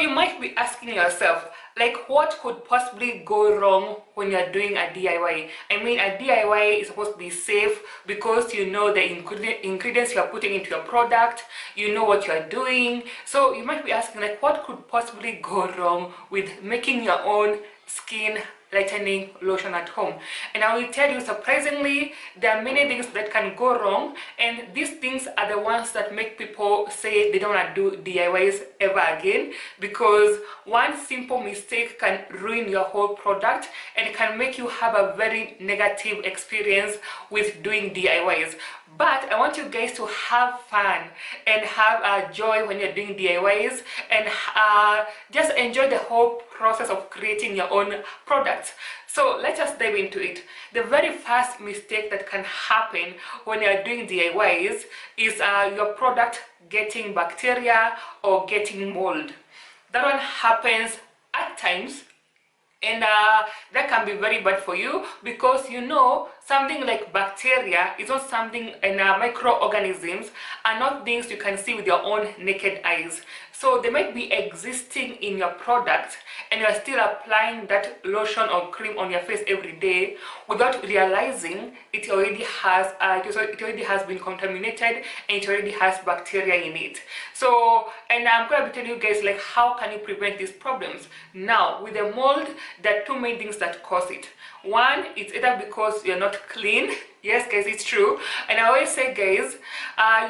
you might be asking yourself, like, what could possibly go wrong when you're doing a DIY? I mean, a DIY is supposed to be safe because you know the ingredients you're putting into your product, you know what you're doing. So you might be asking, like, what could possibly go wrong with making your own skin lightening lotion at home? And I will tell you, surprisingly, there are many things that can go wrong, and these things are the ones that make people say they don't want to do DIYs ever again, because one simple mistake can ruin your whole product and can make you have a very negative experience with doing DIYs. But I want you guys to have fun and have joy when you're doing DIYs, and just enjoy the whole process of creating your own products. So let's just dive into it. The very first mistake that can happen when you're doing DIYs is your product getting bacteria or getting mold. That one happens at times, and that can be very bad for you, because you know something like bacteria is not something, and microorganisms are not things you can see with your own naked eyes. So they might be existing in your product, and you're still applying that lotion or cream on your face every day without realizing it already has been contaminated, and it already has bacteria in it. So, and I'm going to be telling you guys, like, how can you prevent these problems. Now, with the mold, there are two main things that cause it. One, it's either because you're not clean. Yes, guys, it's true. And I always say, guys,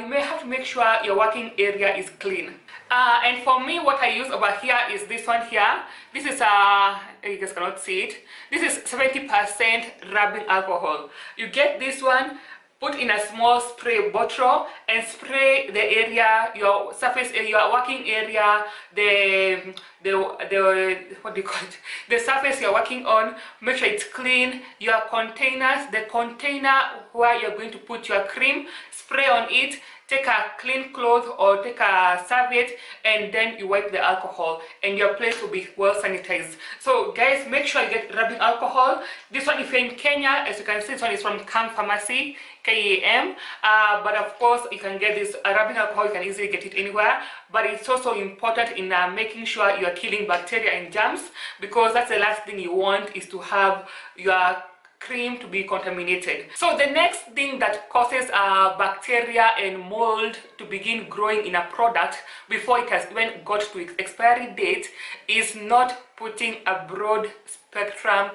you may have to make sure your working area is clean. And for me, what I use over here is this one here. This is you guys cannot see it. This is 70% rubbing alcohol. You get this one, put in a small spray bottle, and spray the area, your surface area, your working area, the what do you call it, the surface you're working on. Make sure it's clean. Your containers, the container where you're going to put your cream, spray on it. Take a clean cloth or take a serviette, and then you wipe the alcohol, and your place will be well sanitized. So guys, make sure you get rubbing alcohol. This one, if you're in Kenya, as you can see, this one is from Kam Pharmacy, KAM. But of course, you can get this rubbing alcohol, you can easily get it anywhere. But it's also important in making sure you are killing bacteria and germs, because that's the last thing you want, is to have your cream to be contaminated. So the next thing that causes bacteria and mold to begin growing in a product before it has even got to its expiry date is not putting a broad spectrum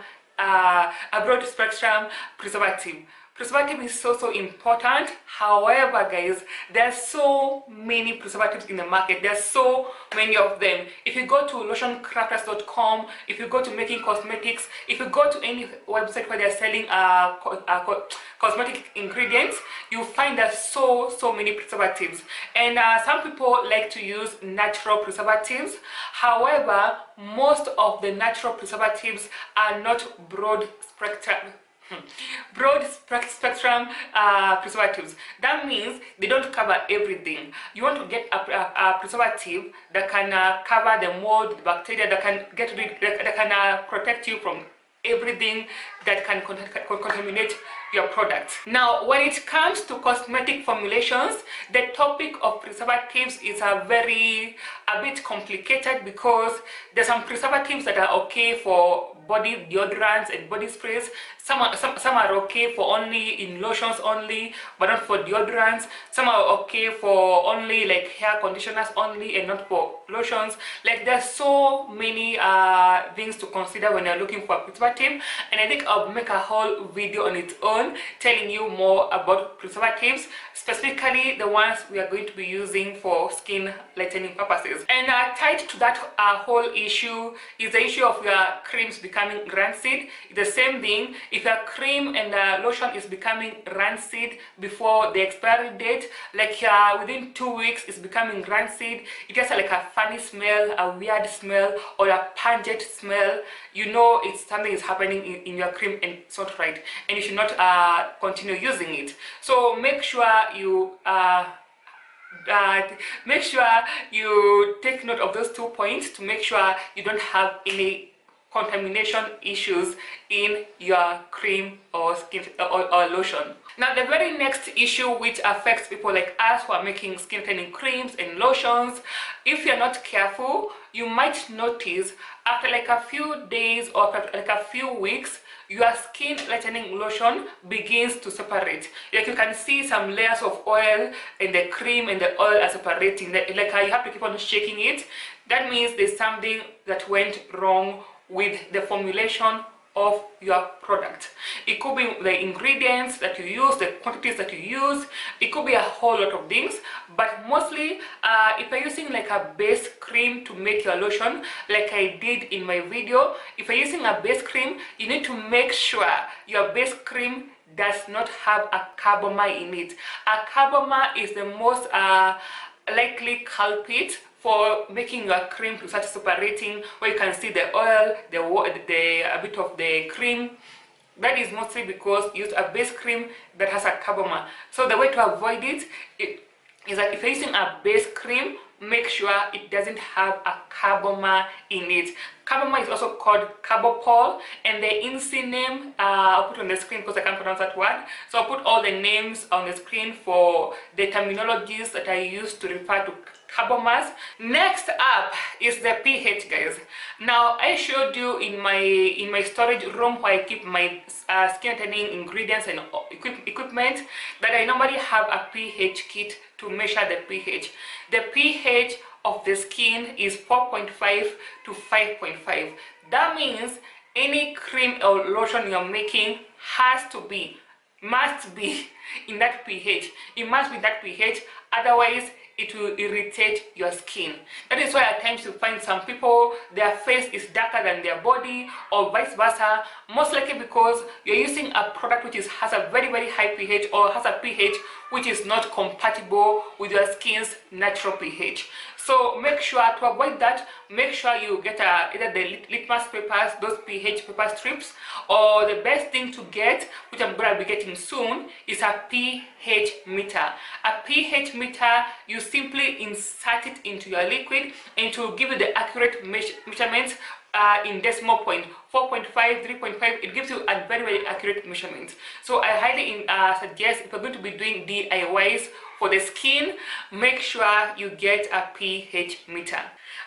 preservative. Preservative is so important. However, guys, there are so many preservatives in the market. There are so many of them. If you go to lotioncrafters.com, if you go to Making Cosmetics, if you go to any website where they're selling cosmetic ingredients, you find there's so many preservatives. And some people like to use natural preservatives. However, most of the natural preservatives are not broad spectrum preservatives. That means they don't cover everything. You want to get a preservative that can cover the mold, the bacteria, that can protect you from everything that can contaminate your product. Now, when it comes to cosmetic formulations, the topic of preservatives is a bit complicated, because there's some preservatives that are okay for body deodorants and body sprays. Some are okay for only in lotions only, but not for deodorants. Some are okay for only like hair conditioners only, and not for lotions. Like, there's so many things to consider when you're looking for a preservative, and I think I'll make a whole video on its own telling you more about preservatives, specifically the ones we are going to be using for skin lightening purposes. And tied to that whole issue is the issue of your creams becoming rancid. It's the same thing. If your cream and lotion is becoming rancid before the expiry date, like within 2 weeks it's becoming rancid, it gets like a funny smell, a weird smell, or a pungent smell, you know it's something is happening in your cream, and it's not right, and you should not continue using it. So make sure you take note of those 2 points to make sure you don't have any contamination issues in your cream or skin or lotion. Now, the very next issue which affects people like us who are making skin tightening creams and lotions, if you're not careful, you might notice after like a few days or after like a few weeks, your skin lightening lotion begins to separate. Like you can see some layers of oil and the cream and the oil are separating. Like you have to keep on shaking it. That means there's something that went wrong with the formulation of your product. It could be the ingredients that you use, the quantities that you use. It could be a whole lot of things, but mostly if you're using like a base cream to make your lotion, like I did in my video, if you're using a base cream, you need to make sure your base cream does not have a carbomer in it. A carbomer is the most likely culprit for making your cream to start separating, where you can see the oil, a bit of the cream. That is mostly because you use a base cream that has a carbomer. So the way to avoid it is that if you're using a base cream, make sure it doesn't have a carbomer in it. Carbomer is also called carbopol, and the INSI name I'll put on the screen because I can't pronounce that word. So I'll put all the names on the screen for the terminologies that I use to refer to carbomers. Next up is the pH, guys. Now I showed you in my storage room where I keep my skin tightening ingredients and equipment that I normally have a pH kit to measure the pH. The pH of the skin is 4.5 to 5.5. That means any cream or lotion you're making must be in that pH. It must be that pH, otherwise it will irritate your skin. That is why at times you find some people, their face is darker than their body, or vice versa, most likely because you're using a product which has a very, very high pH, or has a pH which is not compatible with your skin's natural pH. So make sure to avoid that, make sure you get either the litmus papers, those pH paper strips, or the best thing to get, which I'm going to be getting soon, is a pH meter. A pH meter, you simply insert it into your liquid and it will give you the accurate measurements in decimal point, 4.5, 3.5. It gives you a very, very accurate measurement. So I highly suggest, if you're going to be doing DIYs for the skin, make sure you get a pH meter.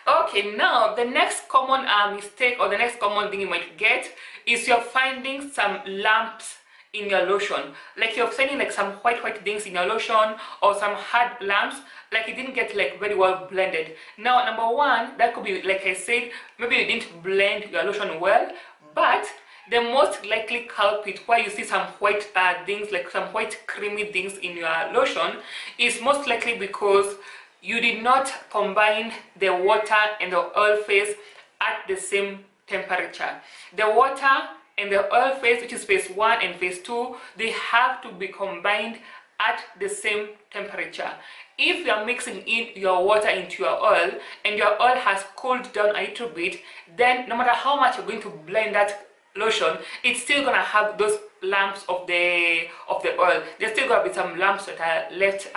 Okay, now the next common mistake, or the next common thing you might get, is you're finding some lumps in your lotion. Like you're finding like some white things in your lotion, or some hard lumps, like it didn't get like very well blended. Now, number one, that could be, like I said, maybe you didn't blend your lotion well. But the most likely culprit why you see some white things, like some white creamy things in your lotion, is most likely because you did not combine the water and the oil phase at the same temperature. The water and the oil phase, which is phase 1 and phase 2, they have to be combined at the same temperature. If you are mixing in your water into your oil and your oil has cooled down a little bit, then no matter how much you're going to blend that lotion, it's still gonna have those lumps of the oil. There's still gonna be some lumps that are left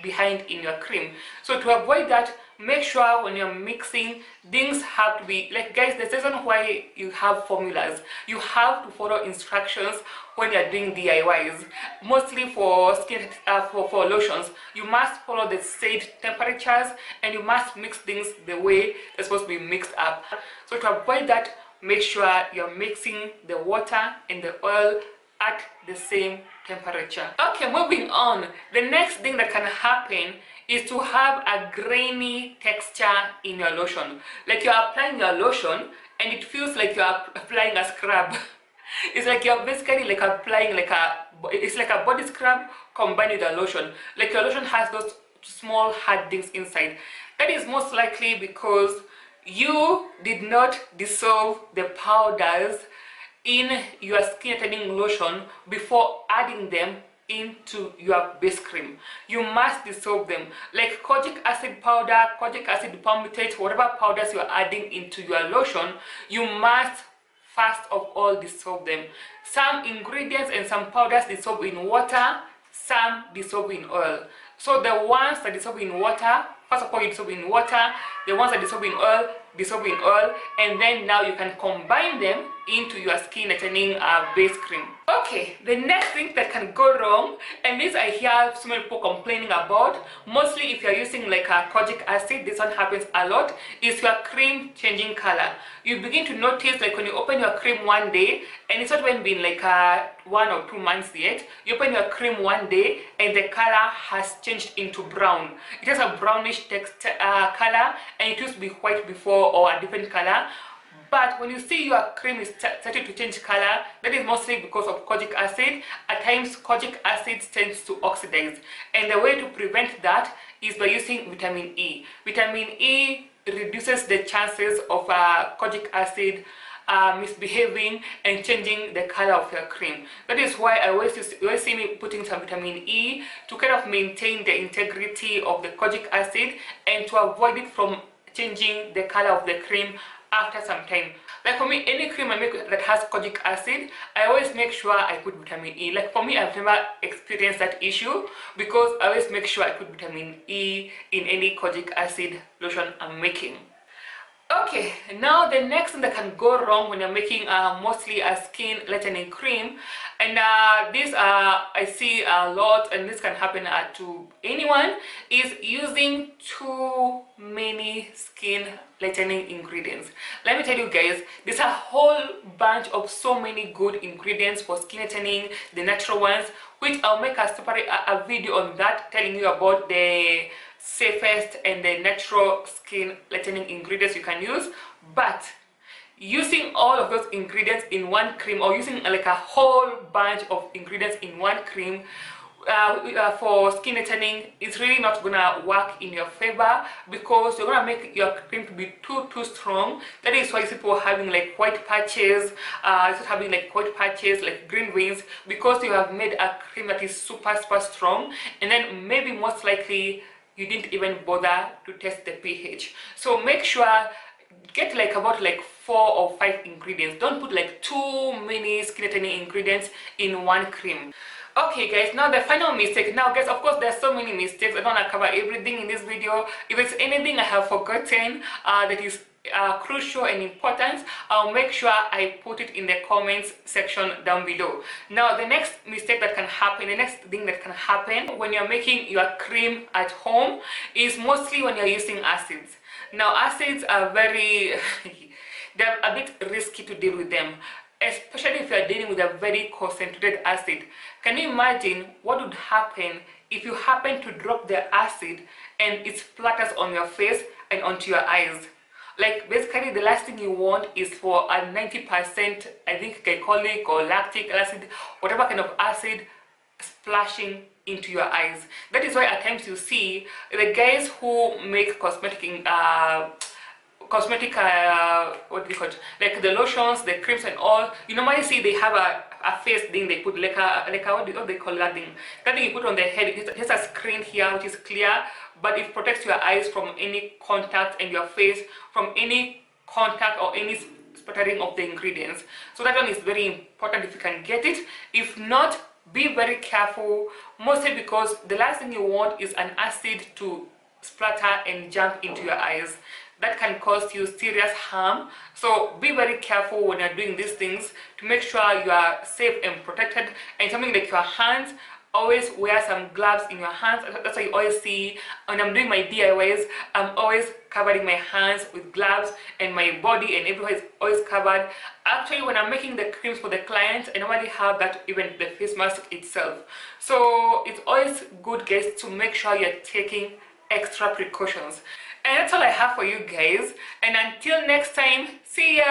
behind in your cream. So to avoid that, make sure when you're mixing, things have to be like, guys, the reason why you have formulas, you have to follow instructions when you're doing DIYs. Mostly for skin for lotions, you must follow the said temperatures, and you must mix things the way they're supposed to be mixed up. So to avoid that, make sure you're mixing the water and the oil at the same temperature. Okay, moving on. The next thing that can happen is to have a grainy texture in your lotion. Like you're applying your lotion and it feels like you're applying a scrub. It's like you're basically like applying it's like a body scrub combined with a lotion. Like your lotion has those small hard things inside. That is most likely because you did not dissolve the powders in your skin tightening lotion before adding them into your base cream. You must dissolve them. Like kojic acid powder, kojic acid palmitate, whatever powders you are adding into your lotion, you must first of all dissolve them. Some ingredients and some powders dissolve in water, some dissolve in oil. So the ones that dissolve in water, first of all you dissolve in water. The ones that dissolve in oil, dissolving oil, and then now you can combine them into your skin lightening base cream. Okay, the next thing that can go wrong, and this I hear so many people complaining about, mostly if you're using like a kojic acid, this one happens a lot, is your cream changing color. You begin to notice like when you open your cream one day, and it's not even been like 1 or 2 months yet, you open your cream one day and the color has changed into brown. It has a brownish texture color, and it used to be white before or a different color. But when you see your cream is starting to change color, that is mostly because of kojic acid. At times, kojic acid tends to oxidize. And the way to prevent that is by using vitamin E. Vitamin E reduces the chances of kojic acid misbehaving and changing the color of your cream. That is why I always see me putting some vitamin E to kind of maintain the integrity of the kojic acid and to avoid it from changing the color of the cream after some time. Like for me, any cream I make that has kojic acid, I always make sure I put vitamin E. Like for me, I've never experienced that issue because I always make sure I put vitamin E in any kojic acid lotion I'm making. Okay, now the next thing that can go wrong when you're making mostly a skin lightening cream, and this I see a lot, and this can happen to anyone, is using too many skin lightening ingredients. Let me tell you guys, there's a whole bunch of so many good ingredients for skin lightening, the natural ones, which I'll make a separate a video on that, telling you about the safest and the natural skin lightening ingredients you can use. But using all of those ingredients in one cream, or using like a whole bunch of ingredients in one cream for skin lightening, it's really not gonna work in your favor, because you're gonna make your cream to be too strong. That is why people are having like white patches, like green veins, because you have made a cream that is super strong, and then maybe most likely you didn't even bother to test the pH. So make sure get like about like 4 or 5 ingredients. Don't put like too many skin lightening ingredients in one cream. Okay guys, now the final mistake. Now guys, of course there's so many mistakes. I don't want to cover everything in this video. If there's anything I have forgotten that is crucial and important, I'll make sure I put it in the comments section down below. Now the next mistake that can happen, the next thing that can happen when you're making your cream at home is mostly when you're using acids. Now acids are very they're a bit risky to deal with them, especially if you're dealing with a very concentrated acid. Can you imagine what would happen if you happen to drop the acid and it splatters on your face and onto your eyes? Like basically the last thing you want is for a 90%, I think, glycolic or lactic acid, whatever kind of acid, splashing into your eyes. That is why at times you see the guys who make cosmetic what do you call it, like the lotions, the creams and all, you normally see they have a face thing they put, like what do they call that thing? That thing you put on the head. It has a screen here which is clear, but it protects your eyes from any contact, and your face from any contact or any splattering of the ingredients. So that one is very important if you can get it. If not, be very careful, mostly because the last thing you want is an acid to splatter and jump into your eyes. That can cause you serious harm. So be very careful when you're doing these things to make sure you are safe and protected. And something like your hands, always wear some gloves in your hands. That's why you always see when I'm doing my DIYs, I'm always covering my hands with gloves, and my body and everywhere is always covered. Actually, when I'm making the creams for the clients, I normally have that, even the face mask itself. So it's always good, guys, to make sure you're taking extra precautions. And that's all I have for you guys, and until next time, see ya.